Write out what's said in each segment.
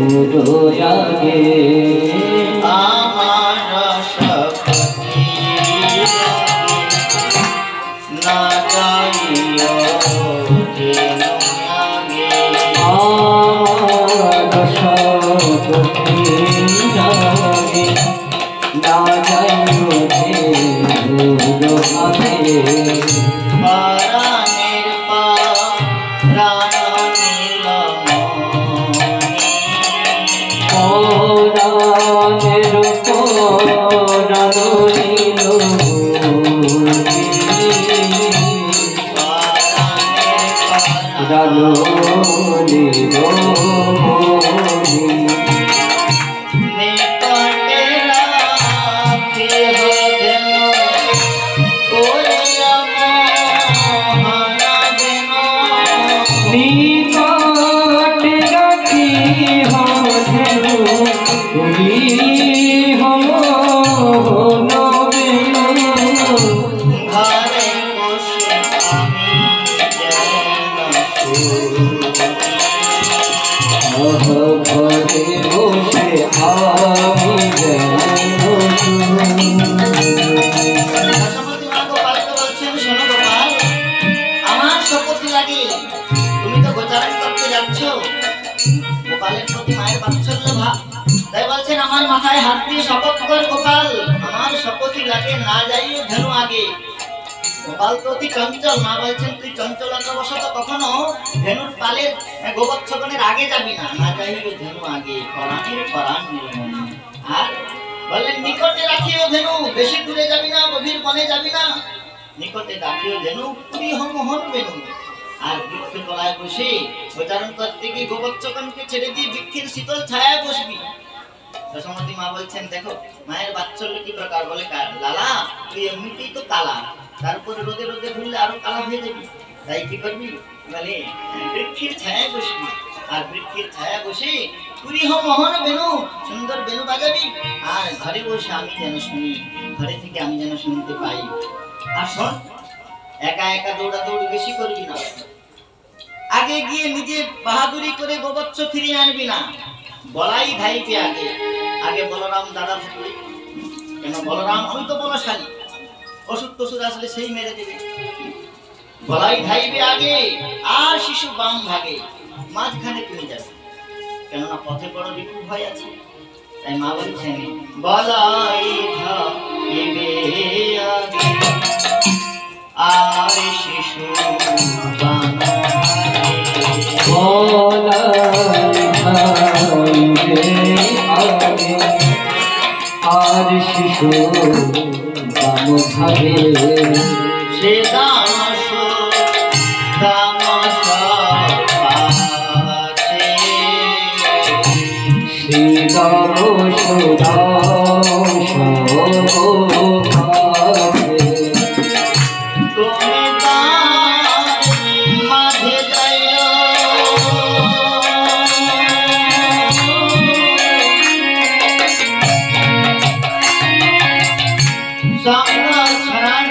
আগে আমার সপতি না যাইও যেন আগে আমার সপতি আগে না যাইও যেন আগে পরাণের প্রাণ পরাণের পরাণ নীল রানো নীল নিকটে রাখিও যেন ওরে আমার যেন নিকট রাখি হো তুমি হো ঘরে বসে আমি যেন ঘরে বসে আমি যেন দশমতী মা গোপালকে বলছেন, শোনো গোপাল, আমার শপথ লাগে, তুমি তো গোচারণ করতে যাচ্ছ, গোপালের প্রতি মায়ের বাৎসল্য ভাব, তাই বলছেন আমার মাথায় হাত দিয়ে শপথ কর গোপাল, আমার শপথই লাগে, না যাইও ধেনু আগে। গোপাল তো অতি চঞ্চল, মা বলছেন তুই চঞ্চলতা বশত কখনো ধেনুর পালের গোবৎসগণের আগে যাবি না, না যাইও ধেনু আগে, পরাণের পরাণ নির্মণি। আর বললেন নিকটে রাখিও ধেনু, বেশি দূরে যাবি না, গভীর বনে যাবি না, নিকটে রাখিও ধেনু, পুরী মোহন বেনু। আর বৃক্ষের তলায় বসে গোচারণ করতে গিয়ে গোবৎসগণকে ছেড়ে দিয়ে বৃক্ষের শীতল ছায়ায় বসবি। দশমতী মা বলছেন দেখো মায়ের বাৎসল্য কি প্রকার, বলে লালা তুই এমনিতেই তো কালা, তারপরে রোদে রোদে ঘুরলে আরো কালা হয়ে যাবি, তাই কি করবি, বলে বৃক্ষের ছায়ায় বসবি, আর বৃক্ষের ছায়া বসে পুরী মোহন বেনু, সুন্দর বেনু বাজাবি, আর ঘরে বসে আমি যেন শুনি, ঘরে থেকে আমি যেন শুনতে পাই। আর শোন, একা একা দৌড়াদৌড়ি বেশি করবি না, আগে গিয়ে নিজে বাহাদুরি করে গোবৎস ফিরিয়ে আনবি না, বলাই ধাইবে আগে। আগে বলরাম দাদা থাকবে, কেন বলরাম আমি তো বলশালী, ওষুধ টষুধ আসলে সেই মেরে দেবে, বলাই ধাইবে আগে, আর শিশু বাম ভাগে, মাঝখানে তুমি যাবে, কেননা পথে বড় বিপুল ভয় আছে। তাই মা বলছেন বলাই ধাইবে আগে, আর শিশু বাম আর শিশু বাম ভাবে সে দামস দামস পাছে শ্রী রাম সুদাস তুমি তার মাঝে যাইও সঙ্গ ছাড়া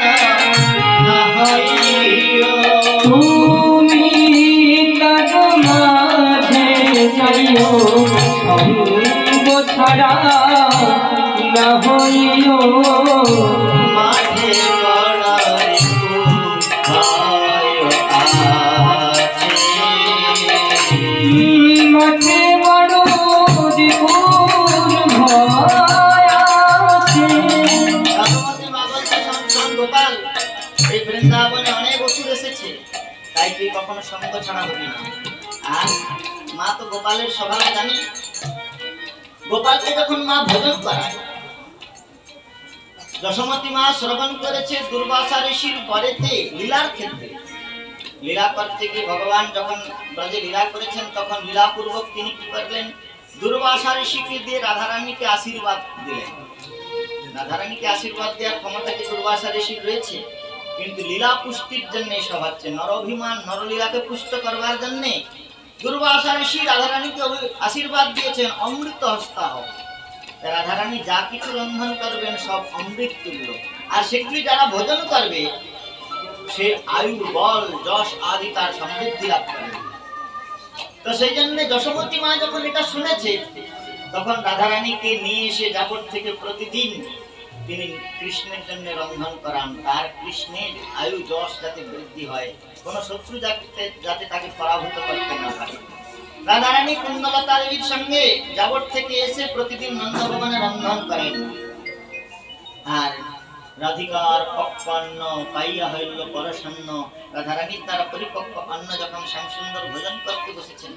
না হইও, তুমি তার মাঝে যাইও সঙ্গ ছাড়া না হইও, মাঝে বড়াই ভয় আছে, মাঝে বড় বিপুল ভয় আছে। দশমতী মা বলছে শোন গোপাল, এই বৃন্দাবনে অনেক অসুর এসেছে, তাই তুই কখনো সঙ্গ ছাড়া হবি না। আর মা তো গোপালের স্বভাব জানি, গোপালকে যখন মা ভোজন করায়, দশমতী মা শ্রবণ করেছে দুর্বাসা ঋষির পরেতে লীলার ক্ষেত্রে, লীলা করতে গিয়ে ভগবান যখন ব্রজে লীলা করেছেন তখন লীলাপূর্বক তিনি কি করলেন, দুর্বাসা ঋষিকে দিয়ে রাধারানীকে আশীর্বাদ দিলেন। রাধারানীকে আশীর্বাদ দেওয়ার ক্ষমতা কি দুর্বাসা ঋষির রয়েছে, কিন্তু লীলা পুষ্টির জন্য সব হচ্ছে, নরঅভিমান নরলীলাকে পুষ্ট করবার জন্য দুর্বাসা ঋষি রাধারানীকে আশীর্বাদ দিয়েছেন অমৃত হস্তা হোক। রাধারানী যা কিছু রন্ধন করবেন সব অমৃত তুল্য, আর সেগুলি যারা ভোজন করবে সে আয়ু বল যশ আদি তার সমৃদ্ধি লাভ করবে। তো সেই জন্য যশোমতী মা যখন এটা শুনেছে তখন রাধারানীকে নিয়ে এসে যাবত থেকে প্রতিদিন তিনি কৃষ্ণের জন্য রন্ধন করান, তার কৃষ্ণের আয়ু যশ যাতে বৃদ্ধি হয়, কোন শত্রু যাতে তাকে পরাভূত করতে না পারে। রাধারানী কুন্দলতা দেবীর সঙ্গে যাবত থেকে এসে প্রতিদিন নন্দভবনে রন্ধন করেন। আর রাধিকার পক্কান্ন পাইয়া হইল পরশান্ন, রাধারানীর দ্বারা পরিপক্ক অন্ন যখন শ্যামসুন্দর ভোজন করতে বসেছেন,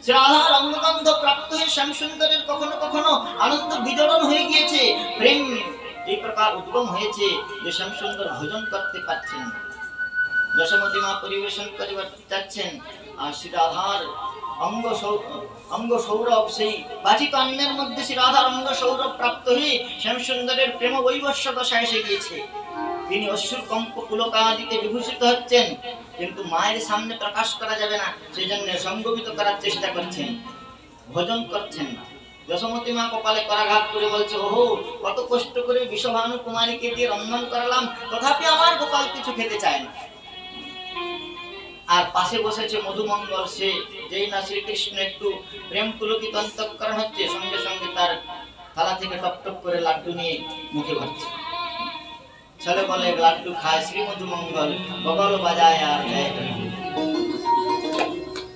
শ্রী রাধার অঙ্গগন্ধ প্রাপ্ত হয়ে শ্যামসুন্দরের কখনো কখনো আনন্দ বিদরণ হয়ে গিয়েছে, প্রেম এই প্রকার উদ্গম হয়েছে যে শ্যামসুন্দর ভোজন করতে পারছেন না। যশোমতী মা পরিবেশন করিবার চাচ্ছেন, আর শ্রী রাধার অঙ্গ সৌরভ, সেই বাচিত অন্নের মধ্যে শ্রী রাধার অঙ্গ সৌরভ প্রাপ্ত হয়ে শ্যামসুন্দরের প্রেম বৈবস্য দশা এসে গিয়েছে। তিনি অশ্রুর কম্প পুলকাদিতে বিভূষিত হচ্ছেন, কিন্তু মায়ের সামনে প্রকাশ করা যাবে না, সেই জন্য সংগমিত করার চেষ্টা করছেন, ভোজন করছেন না। যশোমতী মা কপালে করাঘাত করে বলছে, ওহো, কত কষ্ট করে বিশ্বভানু কুমারীকে দিয়ে রন্ধন করালাম, তথাপি আমার গোপাল কিছু খেতে চায় না। আর পাশে বসেছে মধুমঙ্গল, সে যেই না শ্রীকৃষ্ণ একটু প্রেম পুলকিত অন্তঃকরণ হচ্ছে, সঙ্গে সঙ্গে তার থালা থেকে টপ টপ করে লাড্ডু নিয়ে মুখে ভরছে। ছেলে বলে লাড্ডু খায় শ্রী মধুমঙ্গল, বগল বাজায় আর যায়।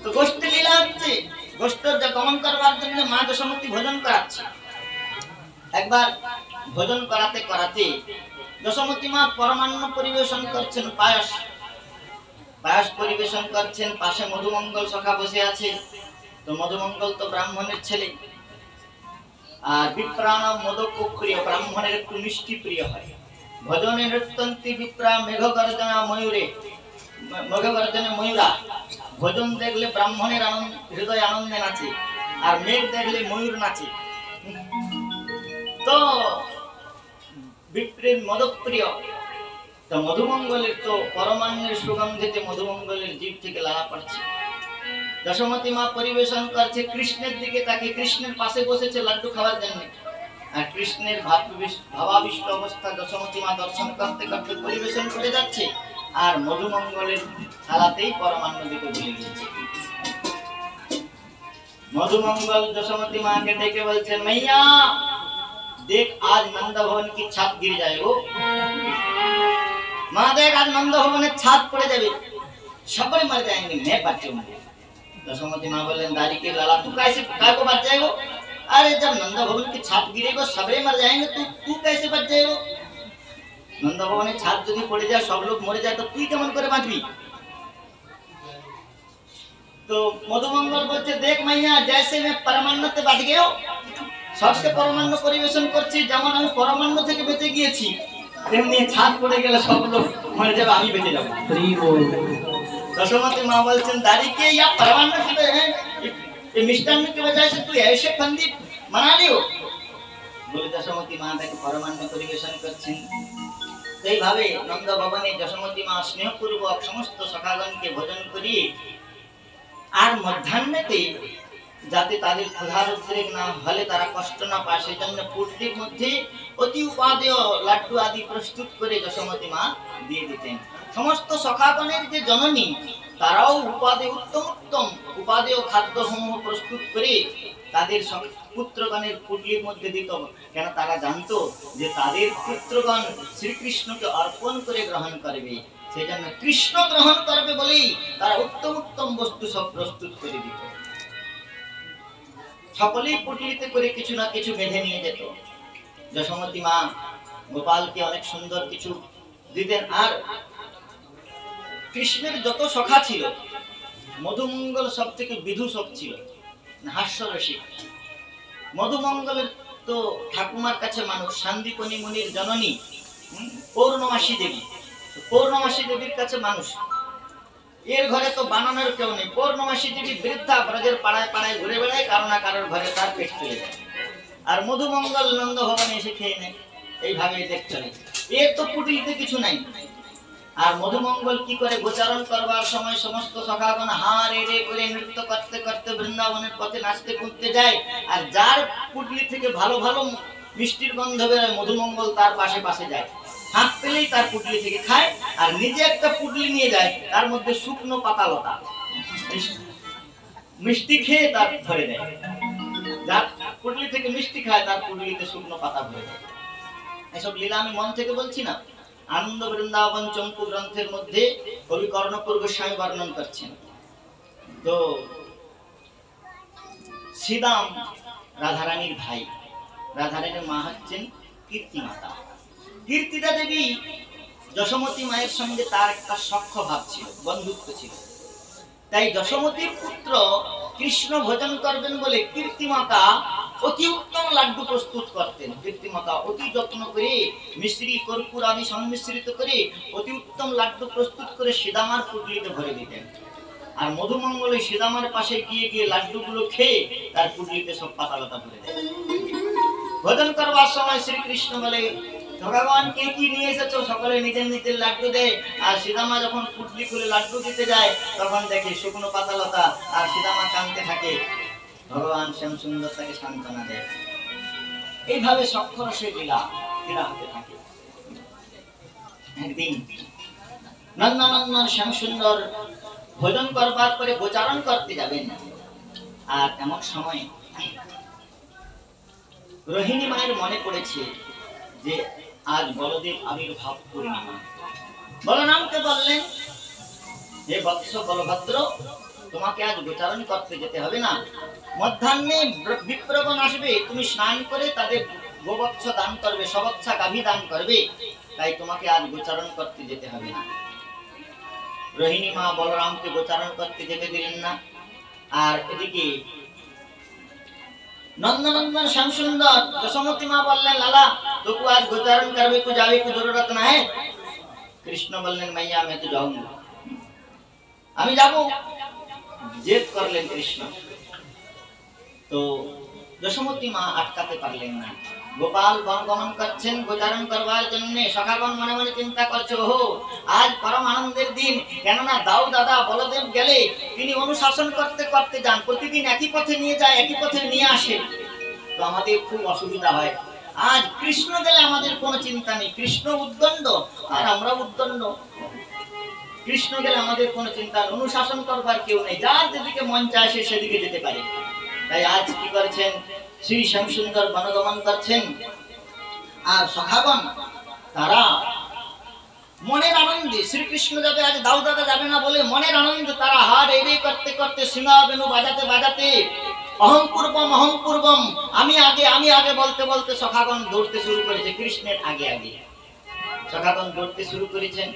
তো গোষ্ঠী লীলা হচ্ছে, গোষ্ঠীর গমন করবার জন্য মা যশোমতী ভোজন করাচ্ছে। একবার ভোজন করাতে করাতে যশোমতী মা পরমান্ন পরিবেশন করছেন, পায়স পরিবেশন করছেন, পাশে মধুমঙ্গল সখা বসে আছে। তো মধুমঙ্গল তো ব্রাহ্মণের ছেলে, আর বিপ্রাণ মোদক প্রিয়, ব্রাহ্মণের একটু মিষ্টি প্রিয় হয়। ভজনে নৃত্যন্তি বিপ্রা মেঘগর্জনা ময়ূরা, ভোজন দেখলে ব্রাহ্মণের হৃদয় আনন্দে নাচে, আর মেঘ দেখলে ময়ূর নাচে। তো বিপ্রের মোদক প্রিয়, তো মধুমঙ্গলের তো পরমান্নের সুগন্ধিতে মধুমঙ্গলের জীব থেকে লালা পড়ছে। যশোমতী মা পরিবেশন করছে কৃষ্ণের দিকে, তাকে কৃষ্ণের পাশে বসেছে লাড্ডু খাওয়ার জন্য। আর কৃষ্ণের ভাবাবিষ্ট অবস্থা যশোমতী মা দর্শন করতে করতে পরিবেশন করে যাচ্ছে, আর মধুমঙ্গলের থালাতেই পরমান্ন দিতে ভুলে গিয়েছে। মধুমঙ্গল যশোমতী মাকে ডেকে বলছেন, मैया देख आज नंद भवन की छत गिर जाएगा। माँ देख आज नंद भवन छत पड़े जाए, सबरे मर जाएंगे, मैं बच जाऊंगी। यशोमती माँ बोले, दारी के लाला तू कैसे काय को बच जाएगा? अरे जब नंद भवन की छत गिरेगा सबरे मर जाएंगे, तू कैसे बच जाएगा? नंद भवन छत यदि पड़े जाए, सब लोग मरे जाए, तो तू केमन करे बाँचबी? तो मधुमंगल बोलते, देख मैया जैसे मैं परमान्नते बाँच गया, सबके परमान्न परिवेशन करছি, যেমন আমি পরমান্ন থেকে বেঁচে গিয়েছি, তেমনি ছাদ পড়ে গেলে সব লোক মরে যাবে, আমি বেঁচে যাব। यशोमती माँ बोलছেন, दारी के या परमान्न से हैं, ये मिष्टान्न की वजह से तू ऐसे फंदी बना लियो। বলে যশোমতী মা তাকে পরমান্ন পরিবেশন করছেন। এইভাবে নন্দ ভবনে যশোমতী মা স্নেহপূর্বক সমস্ত সখাগণকে ভোজন করিয়ে, আর মধ্যাহ্নেতে যাতে তাদের ক্ষুধার উদ্রেক না হলে তারা কষ্ট না পায়, সেই জন্য পুটলির মধ্যে অতি উপাদেয় লাড্ডু আদি প্রস্তুত করে যশোমতী মা দিয়ে দিতেন। সমস্ত সখাগণের যে জননী, তারাও উত্তম উপাদেয় খাদ্যসমূহ প্রস্তুত করে তাদের পুত্রগণের পুটলির মধ্যে দিত, কেন তারা জানতো যে তাদের পুত্রগণ শ্রীকৃষ্ণকে অর্পণ করে গ্রহণ করবে, সেই জন্য কৃষ্ণ গ্রহণ করবে বলেই তারা উত্তম বস্তু সব প্রস্তুত করে দিত। সকলেই পুটলিতে করে কিছু না কিছু বেঁধে নিয়ে যেত। যশোমতী মা গোপালকে অনেক সুন্দর কিছু দিতেন। আর কৃষ্ণের যত সখা ছিল, মধুমঙ্গল সব থেকে বিধূষক ছিল, হাস্যরসিক। মধুমঙ্গলের তো ঠাকুমার কাছে মানুষ, শান্তিপনি মুনির জননী পৌর্ণমাসী দেবী, পৌর্ণমাসী দেবীর কাছে মানুষ। এর ঘরে তো বানানোর কেউ নেই, পৌর্ণমাসী দেবী বৃদ্ধা, ব্রজের পাড়ায় পাড়ায় ঘুরে বেড়ায়, কারো না কারোর ঘরে তার পেট চলে যায়। আর মধুমঙ্গল নন্দ ভবনে এসে খেয়ে নেয়, এইভাবে দেখ চলে। এর তো পুটলিতে কিছু নাই। আর মধুমঙ্গল কি করে গোচারণ করবার সময় সমস্ত সখাগণ হা রে রে করে নৃত্য করতে করতে বৃন্দাবনের পথে নাচতে কুদতে যায়। আর যার পুটলি থেকে ভালো ভালো মিষ্টির গন্ধ বেরোয়, মধুমঙ্গল তার পাশে পাশে যায়, হাত পেলেই তার পুটলি থেকে খায়। আর নিজে একটা পুটলি নিয়ে যায়, তার মধ্যে শুকনো পাতা লতা, মিষ্টি খেয়ে তার ভরে দেয়, যার পুটলি থেকে মিষ্টি খায় তার পুটলিতে শুকনো পাতা ভরে দেয়। এসব লীলা আমি মন থেকে বলছি না, আনন্দ বৃন্দাবন চম্পু গ্রন্থের মধ্যে কবি কর্ণপুর গোস্বামী বর্ণন করছেন। তো শ্রীদাম রাধারানীর ভাই, রাধারানীর মা হচ্ছেন কীর্তি মাতা। কীর্তিদা দেবী যশোমতী মায়ের সঙ্গে তার একটা সখ্য ভাব ছিল, বন্ধুত্ব ছিল। তাই যশোমতীর পুত্র কৃষ্ণ ভোজন করবেন বলে কীর্তিমাতা অতি উত্তম লাড্ডু প্রস্তুত করতেন। কীর্তিমাতা অতি যত্ন করে মিশ্রি কর্পূর আদি সংমিশ্রিত করে অতি উত্তম লাড্ডু প্রস্তুত করে সীতামার পুটলিতে ভরে দিতেন। আর মধুমঙ্গল সীতামার পাশে গিয়ে গিয়ে লাড্ডুগুলো খেয়ে তার পুটলিতে সব পাতালতা ভরে দেয়। ভোজন করবার সময় শ্রীকৃষ্ণ বলে, ভগবান কে কি নিয়ে এসেছো? সকলে নিজের নিজের লাড্ডু দেয়। আর সীতামা যখন পুটলি খুলে লাড্ডু দিতে যায় তখন দেখে শুকনো পাতালতা, আর সীতামা কাঁদতে থাকে। ভগবান শ্যাম সুন্দর তাকে সান্ত্বনা দেয়। এইভাবে সক্ষরসে লীলা হতে থাকে। একদিন নন্দনন্দন শ্যাম সুন্দর ভোজন করবার পরে গোচারণ করতে যাবেন, আর এমন সময় রোহিণী মায়ের মনে পড়েছে যে আজ বলদেব আবির্ভাব পূর্ণিমা। বলরামকে বললেন, হে বৎস বলভদ্র, তোমাকে আজ গোচারণ করতে যেতে হবে না। মধ্যাহ্নে বিপ্রগণ আসবে, তুমি স্নান করে তাদের গোবৎস দান করবে, সবৎসা গাভী দান করবে, তাই তোমাকে আজ গোচারণ করতে যেতে হবে না। রোহিণী মা বলরামকে গোচারণ করতে যেতে দিলেন না। আর এদিকে नंदनंदन श्याम सुंदर यशोमती माँ बोलने लाला तो को आज गोचारण करवे को जावे की जरूरत ना है। कृष्ण बोलने मैया मैं तो जाऊंगा, আমি যাবো। জেদ করলেন কৃষ্ণ। তো যশোমতী মা আটকাতে পারলেন না। গোপাল বনগমন করছেন গোচারণ করবার জন্য। সখাগণ মনে মনে চিন্তা করছে, ওহো আজ পরম আনন্দের দিন, কেননা দাও দাদা বলদেব গেলে তিনি অনুশাসন করতে করতে যান, প্রতিদিন একই পথে নিয়ে যায় একই পথে নিয়ে আসে, তো আমাদের খুব অসুবিধা হয়। আজ কৃষ্ণ গেলে আমাদের কোনো চিন্তা নেই, কৃষ্ণ উদ্দণ্ড আর আমরা উদ্দণ্ড। কৃষ্ণ গেলে আমাদের কোনো চিন্তা, অনুশাসন করবার কেউ নেই, যার যেদিকে মন চায় সে সেদিকে যেতে পারে। তাই আজ কি করেছেন, শ্রী শ্যাম সুন্দর বনগমন করছেন। আর সখাগণ তারা মনের আনন্দে, শ্রীকৃষ্ণ যাবে আজ দাউ দাদা যাবে না বলে মনের আনন্দে তারা হার এড়ে করতে করতে সিংহ বেনু বাজাতে বাজাতে অহম পূর্বম আমি আগে বলতে বলতে সখাগণ দৌড়তে শুরু করেছে। কৃষ্ণের আগে আগে সখাগণ দৌড়তে শুরু করেছেন।